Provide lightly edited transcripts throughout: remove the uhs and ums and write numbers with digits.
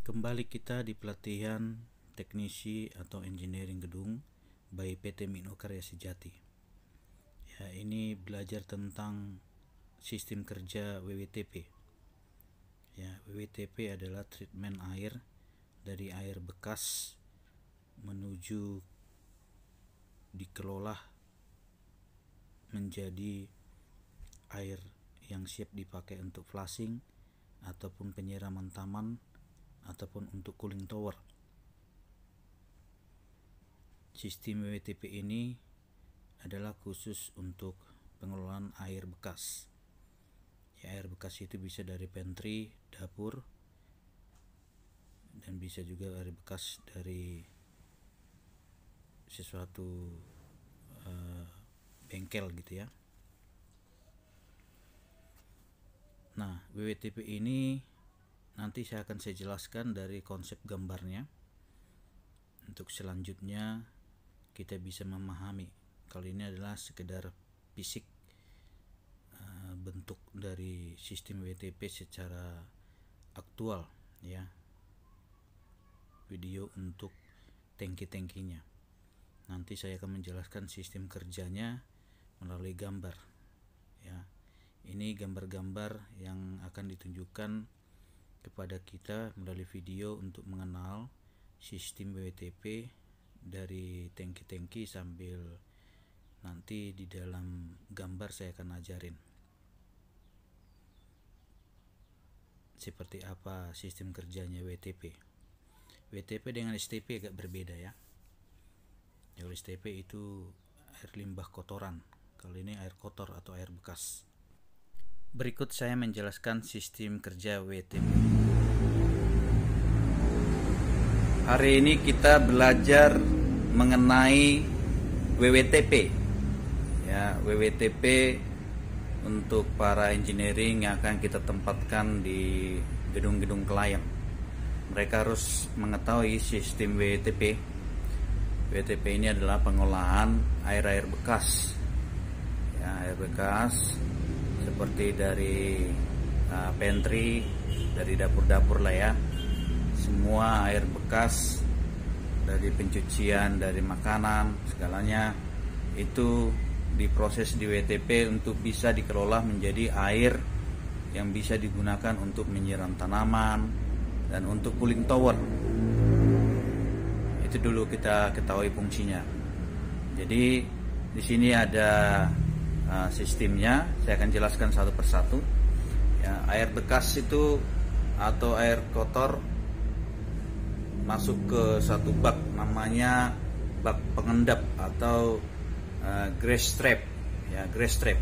Kembali kita di pelatihan teknisi atau engineering gedung by PT Mino Karya Sejati. Ya, ini belajar tentang sistem kerja WWTP. Ya, WWTP adalah treatment air dari air bekas menuju dikelola menjadi air yang siap dipakai untuk flushing ataupun penyiraman taman ataupun untuk cooling tower. Sistem WWTP ini adalah khusus untuk pengelolaan air bekas. Ya, air bekas itu bisa dari pantry, dapur, dan bisa juga air bekas dari sesuatu bengkel gitu ya. Nah, WWTP ini nanti saya jelaskan dari konsep gambarnya. Untuk selanjutnya kita bisa memahami kalau ini adalah sekedar fisik bentuk dari sistem WTP secara aktual ya. Video untuk tangki-tangkinya. Nanti saya akan menjelaskan sistem kerjanya melalui gambar ya. Ini gambar-gambar yang akan ditunjukkan kepada kita melalui video untuk mengenal sistem WWTP dari tangki-tangki, sambil nanti di dalam gambar saya akan ajarin seperti apa sistem kerjanya WTP. WTP dengan STP agak berbeda ya. Kalau STP itu air limbah kotoran, kalau ini air kotor atau air bekas. Berikut saya menjelaskan sistem kerja WTP. Hari ini kita belajar mengenai WWTP. Ya, WWTP untuk para engineering yang akan kita tempatkan di gedung-gedung klien. Mereka harus mengetahui sistem WWTP. WWTP ini adalah pengolahan air-air bekas. Ya, air bekas seperti dari pantry, dari dapur-dapur lah ya. Semua air bekas dari pencucian, dari makanan, segalanya itu diproses di WTP untuk bisa dikelola menjadi air yang bisa digunakan untuk menyiram tanaman dan untuk cooling tower. Itu dulu kita ketahui fungsinya. Jadi di sini ada sistemnya, saya akan jelaskan satu persatu. Ya, air bekas itu atau air kotor masuk ke satu bak, namanya bak pengendap atau grass trap. Ya, grass trap.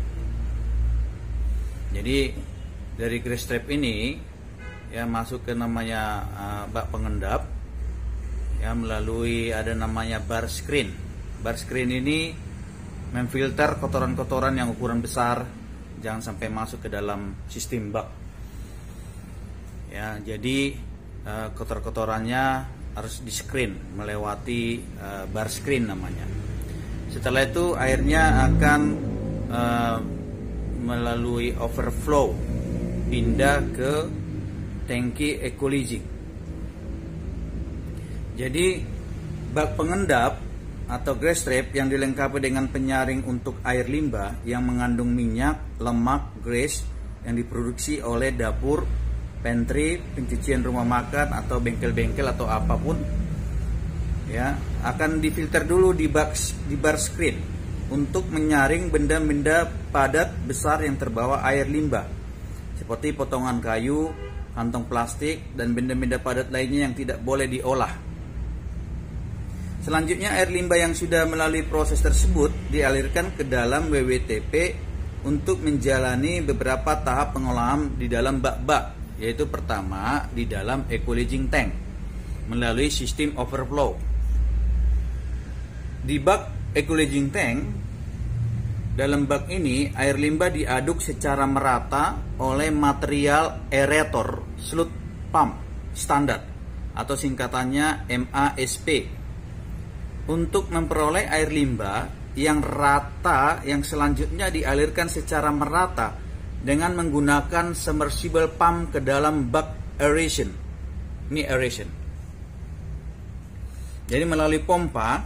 Jadi dari grass trap ini ya masuk ke namanya bak pengendap ya melalui ada namanya bar screen. Bar screen ini memfilter kotoran-kotoran yang ukuran besar, jangan sampai masuk ke dalam sistem bak. Ya, jadi kotor-kotorannya harus di screen melewati bar screen namanya. Setelah itu airnya akan melalui overflow pindah ke tangki eco-leaching. Jadi bak pengendap atau grass trap yang dilengkapi dengan penyaring untuk air limbah yang mengandung minyak, lemak, grease yang diproduksi oleh dapur, pantry, pencucian rumah makan atau bengkel-bengkel atau apapun ya, akan difilter dulu di bar screen untuk menyaring benda-benda padat besar yang terbawa air limbah seperti potongan kayu, kantong plastik dan benda-benda padat lainnya yang tidak boleh diolah. Selanjutnya air limbah yang sudah melalui proses tersebut dialirkan ke dalam WWTP untuk menjalani beberapa tahap pengolahan di dalam bak-bak, yaitu pertama di dalam eco-leaching tank melalui sistem overflow. Di bak eco-leaching tank, dalam bak ini air limbah diaduk secara merata oleh material aerator sludge pump standar atau singkatannya MASP untuk memperoleh air limbah yang rata yang selanjutnya dialirkan secara merata dengan menggunakan submersible pump ke dalam bak aeration Ini aeration. Jadi melalui pompa,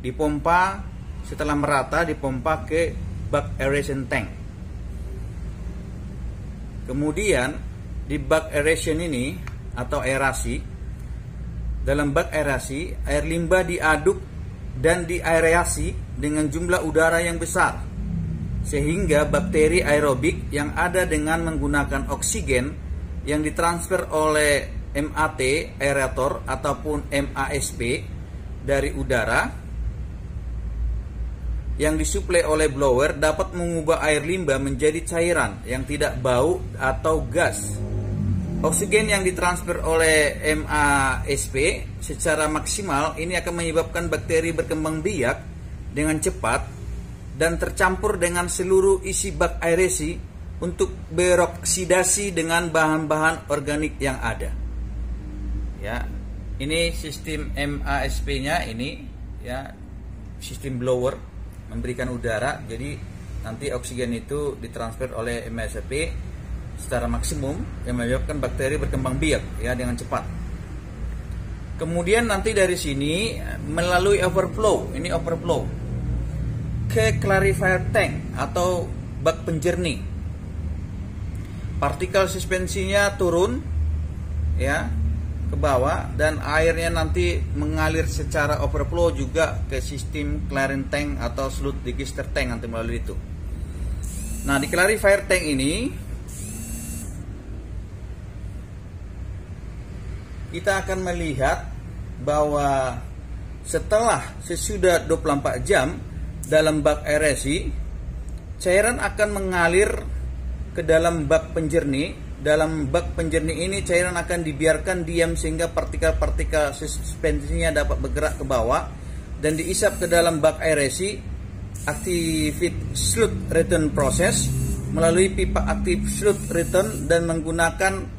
dipompa setelah merata, dipompa ke bak aeration tank. Kemudian di bak aeration ini atau aerasi, dalam bak aerasi, air limbah diaduk dan diaerasi dengan jumlah udara yang besar, sehingga bakteri aerobik yang ada dengan menggunakan oksigen yang ditransfer oleh MAT aerator ataupun MASP dari udara yang disuplai oleh blower dapat mengubah air limbah menjadi cairan yang tidak bau atau gas. Oksigen yang ditransfer oleh MASP secara maksimal ini akan menyebabkan bakteri berkembang biak dengan cepat dan tercampur dengan seluruh isi bak aerasi untuk beroksidasi dengan bahan-bahan organik yang ada. Ya, ini sistem MASP-nya ini, ya, sistem blower memberikan udara, jadi nanti oksigen itu ditransfer oleh MASP secara maksimum yang menyebabkan bakteri berkembang biak, ya, dengan cepat. Kemudian nanti dari sini melalui overflow, ini overflow ke clarifier tank atau bak penjernih. Partikel suspensinya turun, ya, ke bawah, dan airnya nanti mengalir secara overflow juga ke sistem clearing tank atau sludge digester tank nanti melalui itu. Nah, di clarifier tank ini kita akan melihat bahwa sesudah 24 jam dalam bak aerasi, cairan akan mengalir ke dalam bak penjernih. Dalam bak penjernih ini cairan akan dibiarkan diam sehingga partikel-partikel suspensinya dapat bergerak ke bawah dan diisap ke dalam bak aerasi. Activate sludge return process melalui pipa active sludge return dan menggunakan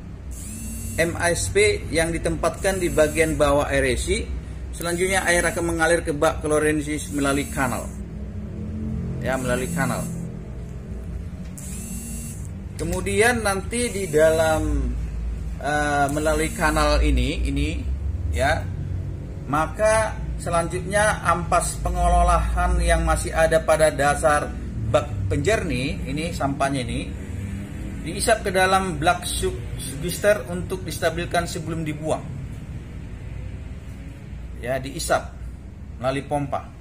MASP yang ditempatkan di bagian bawah aerasi. Selanjutnya air akan mengalir ke bak klorinesis melalui kanal. Ya, melalui kanal. Kemudian nanti di dalam melalui kanal ini, ya, maka selanjutnya ampas pengolahan yang masih ada pada dasar bak penjernih ini, sampahnya ini diisap ke dalam bak digester untuk distabilkan sebelum dibuang. Ya, diisap melalui pompa.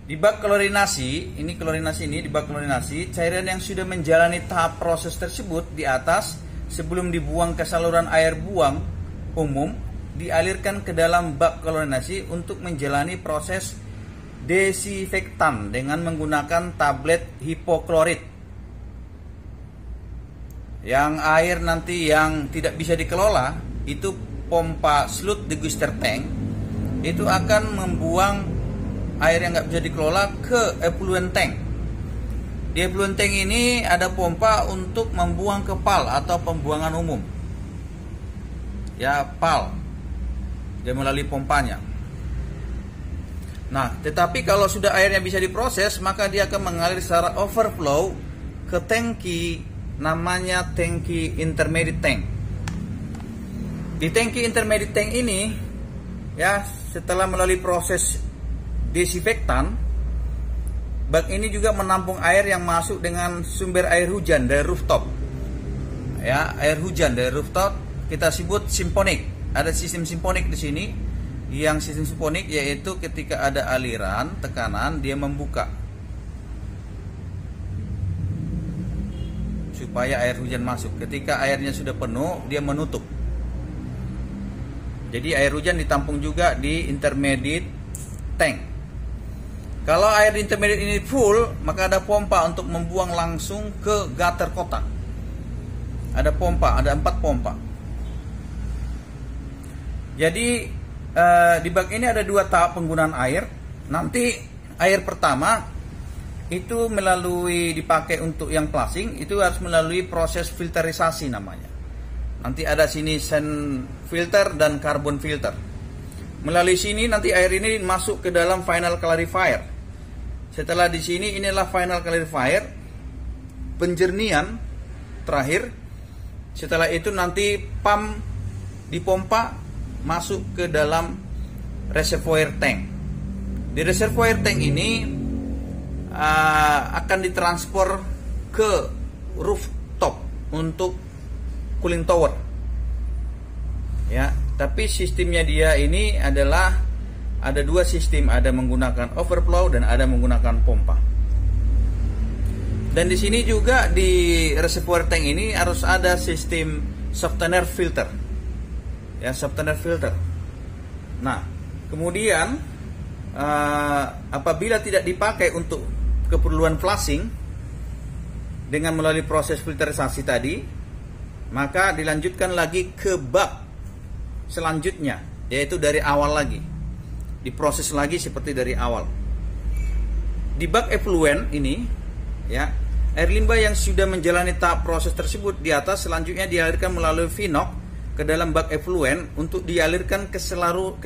Di bak klorinasi, di bak klorinasi, cairan yang sudah menjalani tahap proses tersebut di atas sebelum dibuang ke saluran air buang umum dialirkan ke dalam bak klorinasi untuk menjalani proses desinfektan dengan menggunakan tablet hipoklorit. Yang air nanti yang tidak bisa dikelola itu pompa sludge digester tank itu akan membuang air yang nggak bisa dikelola ke effluent tank. Di effluent tank ini ada pompa untuk membuang ke PAL atau pembuangan umum. Ya, PAL. Dia melalui pompanya. Nah, tetapi kalau sudah airnya bisa diproses, maka dia akan mengalir secara overflow ke tangki, namanya tangki intermediate tank. Di tangki intermediate tank ini, ya, setelah melalui proses desinfektan, bak ini juga menampung air yang masuk dengan sumber air hujan dari rooftop. Ya, air hujan dari rooftop kita sebut simponik. Ada sistem simponik di sini. Yang sistem simponik yaitu ketika ada aliran tekanan dia membuka supaya air hujan masuk. Ketika airnya sudah penuh, dia menutup. Jadi air hujan ditampung juga di intermediate tank. Kalau air intermediate ini full, maka ada pompa untuk membuang langsung ke gutter kotak. Ada pompa, ada 4 pompa. Jadi di bak ini ada 2 tahap penggunaan air. Nanti air pertama itu melalui dipakai untuk yang flushing, itu harus melalui proses filterisasi namanya. Nanti ada sini sand filter dan carbon filter. Melalui sini nanti air ini masuk ke dalam final clarifier. Setelah di sini inilah final clarifier, penjernihan terakhir Setelah itu nanti pump dipompa masuk ke dalam reservoir tank. Di reservoir tank ini akan ditransfer ke rooftop untuk cooling tower. Ya, tapi sistemnya dia ini adalah ada dua sistem, ada menggunakan overflow dan ada menggunakan pompa. Dan di sini juga di reservoir tank ini harus ada sistem softener filter. Ya, softener filter. Nah, kemudian apabila tidak dipakai untuk keperluan flushing dengan melalui proses filterisasi tadi, maka dilanjutkan lagi ke bak selanjutnya, yaitu dari awal lagi, diproses lagi seperti dari awal. Di bak effluent ini, ya, air limbah yang sudah menjalani tahap proses tersebut di atas selanjutnya dialirkan melalui vinok ke dalam bak effluent untuk dialirkan ke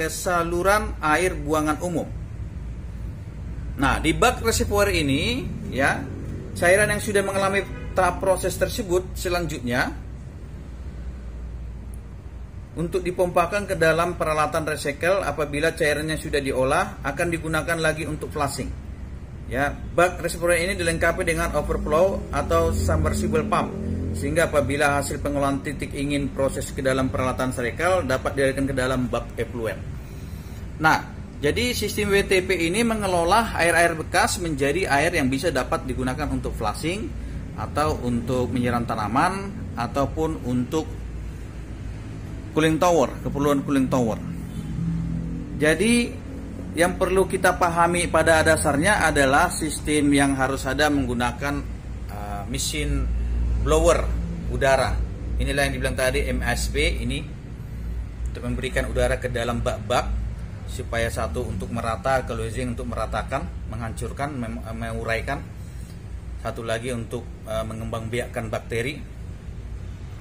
saluran air buangan umum. Nah, di bak reservoir ini, ya, cairan yang sudah mengalami tahap proses tersebut selanjutnya untuk dipompakan ke dalam peralatan recycle. Apabila cairannya sudah diolah, akan digunakan lagi untuk flushing. Ya, bak reservoir ini dilengkapi dengan overflow atau submersible pump, sehingga apabila hasil pengolahan titik ingin proses ke dalam peralatan recycle dapat dialirkan ke dalam bak effluent. Nah, jadi sistem WTP ini mengelola air-air bekas menjadi air yang bisa dapat digunakan untuk flushing atau untuk menyiram tanaman ataupun untuk cooling tower, keperluan cooling tower. Jadi yang perlu kita pahami pada dasarnya adalah sistem yang harus ada menggunakan mesin blower udara. Inilah yang dibilang tadi MSP ini, untuk memberikan udara ke dalam bak-bak supaya satu untuk merata, closing untuk meratakan, menghancurkan, menguraikan. Satu lagi untuk mengembangbiakkan bakteri.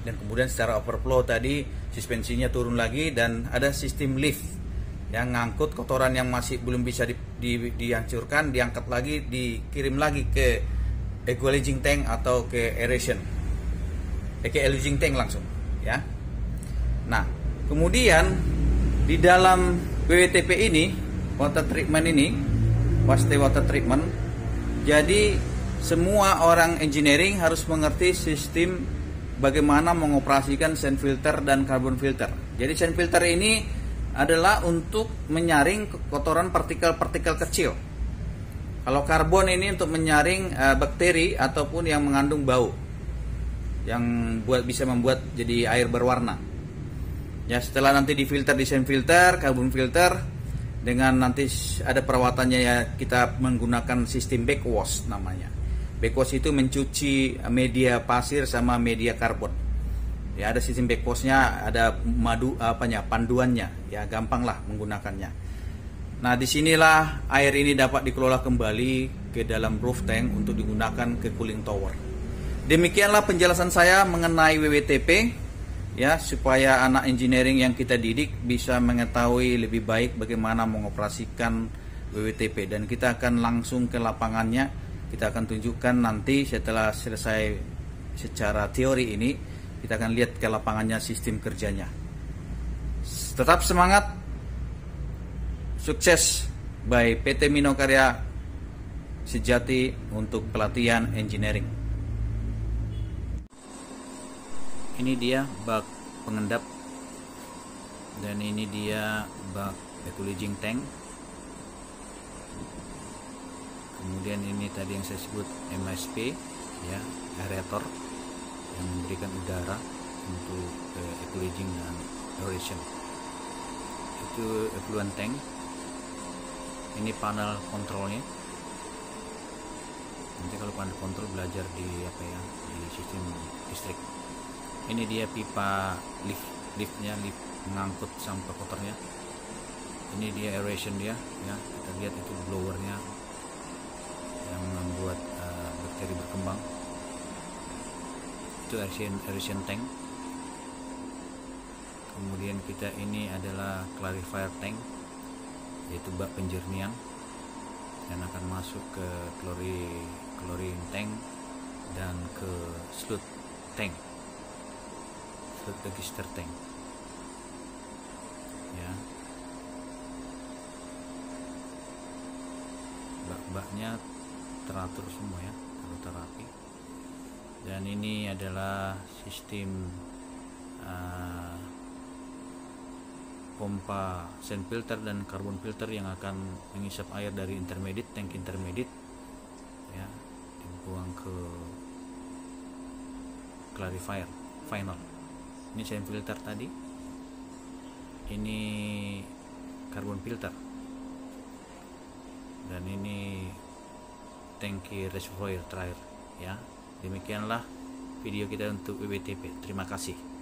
Dan kemudian secara overflow tadi suspensinya turun lagi, dan ada sistem lift yang ngangkut kotoran yang masih belum bisa dihancurkan, diangkat lagi, dikirim lagi ke equalizing tank atau ke aeration, ke eluting tank langsung, ya. Nah, kemudian di dalam WTP ini, water treatment ini, waste water treatment, jadi semua orang engineering harus mengerti sistem bagaimana mengoperasikan sand filter dan carbon filter. Jadi sand filter ini adalah untuk menyaring kotoran partikel-partikel kecil. Kalau karbon ini untuk menyaring bakteri ataupun yang mengandung bau, yang bisa membuat jadi air berwarna. Ya, setelah nanti difilter di sand filter, carbon filter, dengan nanti ada perawatannya, ya, kita menggunakan sistem backwash namanya. Backwash itu mencuci media pasir sama media karbon. Ya, ada sistem backwashnya, ada panduannya, ya, gampang lah menggunakannya. Nah, disinilah air ini dapat dikelola kembali ke dalam roof tank untuk digunakan ke cooling tower. Demikianlah penjelasan saya mengenai WWTP, ya, supaya anak engineering yang kita didik bisa mengetahui lebih baik bagaimana mengoperasikan WWTP. Dan kita akan langsung ke lapangannya, kita akan tunjukkan nanti setelah selesai secara teori ini, kita akan lihat ke lapangannya sistem kerjanya. Tetap semangat, sukses by PT Minokarya Sejati untuk pelatihan engineering. Ini dia bak pengendap, dan ini dia bak equalizing tank. Kemudian ini tadi yang saya sebut MSP, ya, aerator yang memberikan udara untuk equalizing dan aeration. Itu effluent tank. Ini panel kontrolnya. Nanti kalau panel kontrol belajar di di sistem listrik. Ini dia pipa liftnya, lift mengangkut sampah kotornya. Ini dia aeration dia, ya, kita lihat itu blowernya yang membuat bakteri berkembang. Itu aeration tank. Kemudian kita ini adalah clarifier tank, yaitu bak penjernihan yang akan masuk ke chlorine tank dan ke sludge tank. register tank ya. Bak-baknya teratur semua ya, terapi. Dan ini adalah sistem pompa sand filter dan carbon filter yang akan mengisap air dari intermediate, tank intermediate ya, dibuang ke clarifier final. Ini sand filter tadi, ini carbon filter, dan ini tangki reservoir terakhir ya. Demikianlah video kita untuk WWTP. Terima kasih.